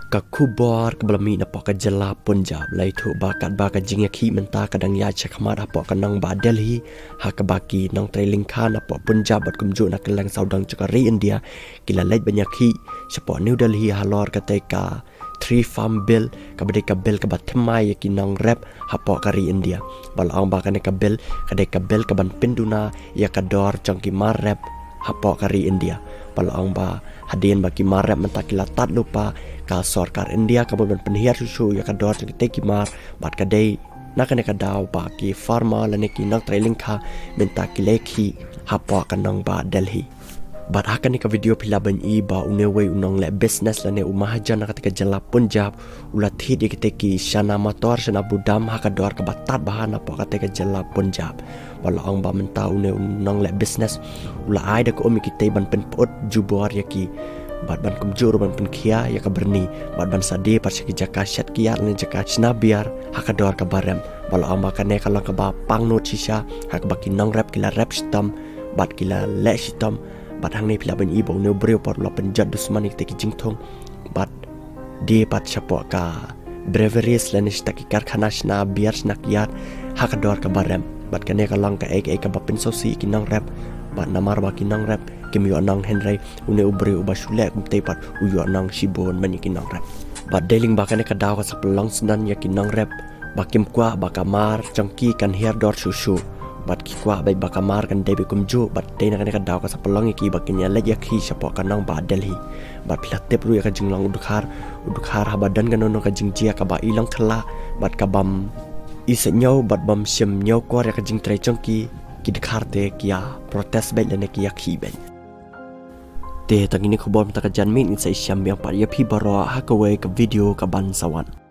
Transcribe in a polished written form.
ka kubor ka belami na pa ka jala Punjab lai thu bakat ba ka Jiniakhih menta kadang ya chakmat apa ka nang ba Delhi ha ka baki Nangtrei lingkhan apa Punjab bat kumju na kelang saudang cakari India kila lai Jiniakhih sepo New Delhi halor ka teka 3 farm bill ka bade ka bill ka bathmai ki nongrep hapo kari India balong ba ka ne ka bill ka ban pinduna ya ka dor changki marep hapo kari India balong ba hadien baki marep mentakila tat lupa ka sarkar India ka ban penhiar susu ya ka dor changki teki mar bat ka dei nakane ka daw ba ki farma lane ki Nangtrei lingkha mentakile khi hapo ka nong ba Delhi bat akan ni ka video pila ban i ba unewe unong le business lane umahaja na ketika jala Punjab ulat hit ki shana motor shana budam ha ka dor ka batat bahan apa ketika jala Punjab wala ang ba menta unong le business ula ai da ko omi kita ban pen pot jubor ya ki bat ban kumjur ban pen khie ya ka berni bat ban sade par ki jaka shat kiar ne jaka chna biar ha ka dor ka barem wala ang ba ka ne kala ka ba pang not shisha ha ka ba ki nongrep kila rap shitom bat kila le shitom bat hang ni pila ban i bong ne briew por la penjat dusman ki jingthong bat de bat chapo ka breweries lane staki karkhana shna biar snak yat ha ka dor ka barem bat ka ne ka lang ka ek ka ba pin sosi ki nang rap bat namar ba ki nang rap kim yo nang henry une briew ba shule kum te pat u yo nang shibon man ki nang rap bat deling ba ka ne ka daw ka saplang snan ya ki nang rap ba kim kwa ba kamar changki kan her dor susu bat ki kwa bai bakamar kan debi kumju bat dei na kan daw ka sa pelong ki bakinya la yakhi sapo kan nang ba Delhi bat pilatte pru ya ka jinglong udukhar habadan kan no ka jingjia ka ba ilang khla bat ka bam isenyau bat bam shem nyau ko ya ka jingtrei chongki ki dikhar te kia protest bai lane ki yakhi bai te tangini khobor mta ka janmin insai syam yang par ya phi baro ha ka we ka video ka ban sawan